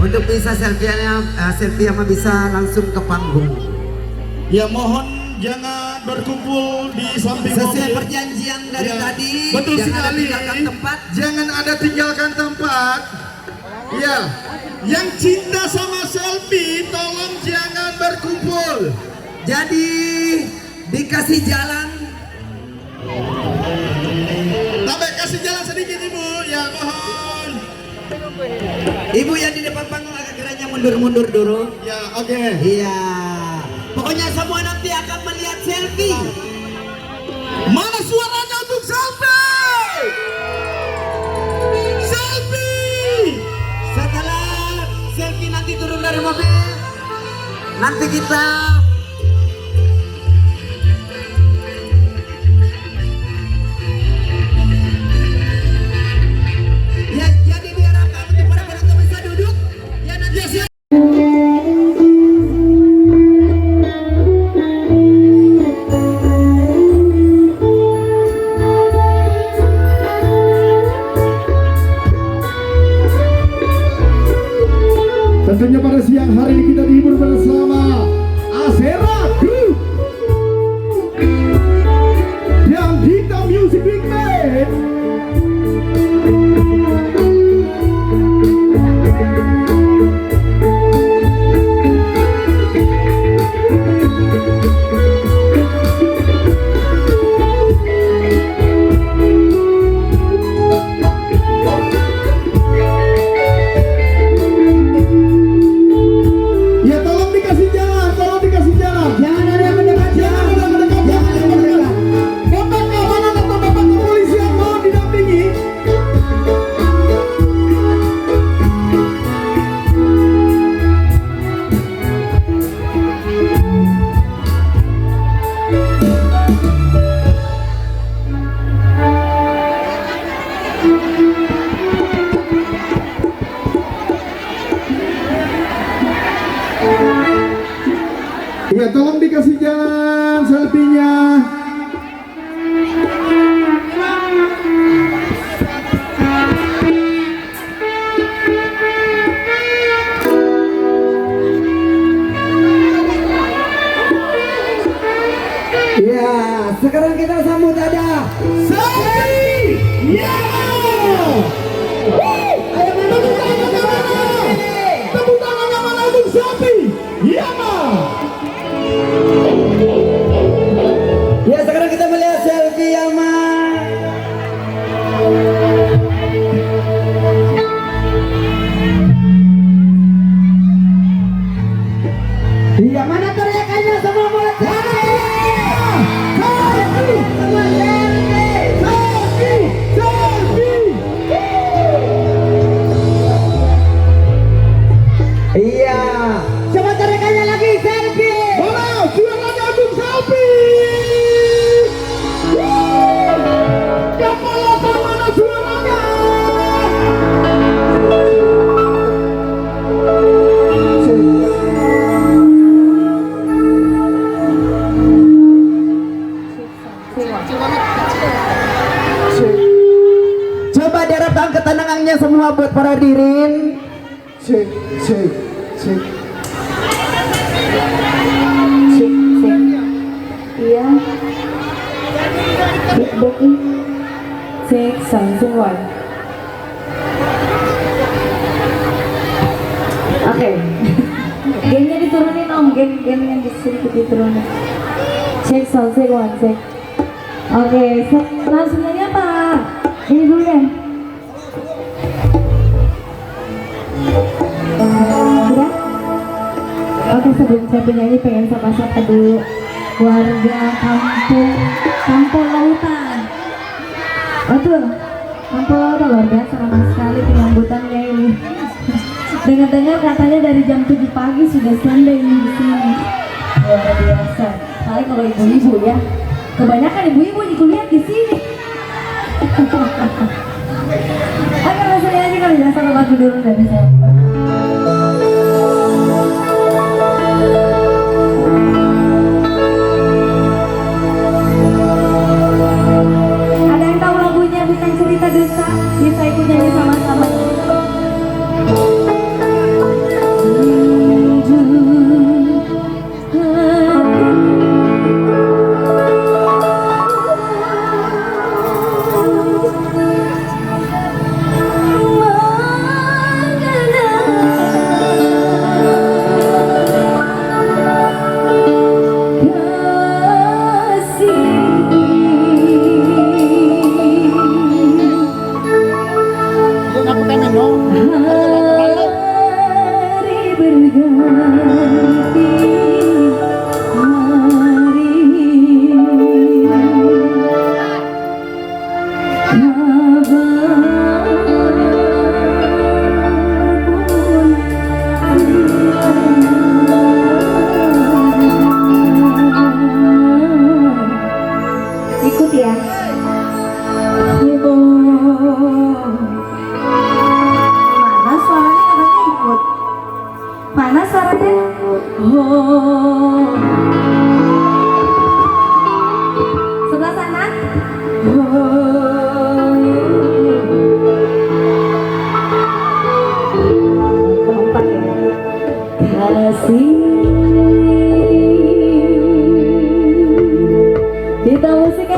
Untuk bisa selfie mah bisa langsung ke panggung. Ya mohon jangan berkumpul di samping Sesuai mobil. perjanjian dari tadi. Betul jangan sekali. ada tinggalkan tempat. Jangan ada tinggalkan tempat. Ya, yang cinta sama selfie tolong jangan berkumpul. Jadi dikasih jalan. Sampai kasih jalan sedikit ibu, ya mohon. Ibu yang di depan panggung agak kiranya mundur-mundur dulu. Ya oke. Iya. Pokoknya semua nanti akan melihat selfie. Mana suaranya untuk selfie? Selfie. Setelah selfie nanti turun dari mobil, nanti kita ya jadi diharapkan untuk para penonton bisa duduk ya nanti siap. Tentunya pada siang hari ini kita dihibur bersama Asera Group dan Dita Music Big Band. Ya tolong dikasih jalan, tolong dikasih jalan. Jangan ada yang mendekat, Jangan ada yang mendekat, jangan ada yang mendekat. Bapak keamanan atau bapak kepolisian mohon didampingi. Ya tolong dikasih jalan selfie-nya. Ya, sekarang kita sambut ada Selfie! Ya! Ayo tepuk tangannya mana? Tepuk tangannya mana untuk selfie? Ya ma! Ya, sekarang kita melihat selfie Yama. Iya, mana teriakannya semua mulai selfie. Selfie! Semua selfie. Selfie! Selfie! Iya, coba teriakannya lagi selfie. Mana suaranya untuk selfie? Yang melontar mana suaranya? Coba diharapkan ketenangannya semua buat para hadirin. Cek, cek, cek. Iya. Baik. Cek semua. Oke. Gennya diturunin om, gen yang sedikit diturunin. Cek semua, cek. Oke, langsung nyanyi apa? Ini dulu ya. Sudah? Oke, sebelum saya penyanyi pengen sapa-sapa dulu warga kampung lautan. Betul, kampung lautan luar biasa ramai sekali penyambutannya ini. Dengar-dengar katanya dari jam 7 pagi sudah standby ini di sini. Luar biasa. Paling kalau ibu-ibu ya, kebanyakan ibu-ibu di kuliah di sini. Oke, langsung aja kali ya, satu lagu dulu dari saya. Ada yang tahu lagunya Bintang Cerita Dusta? Bisa ikut nyanyi sama-sama. suaranya. Oh. Sebelah sana. Oh. Keempat ya. Kasih. Kita musik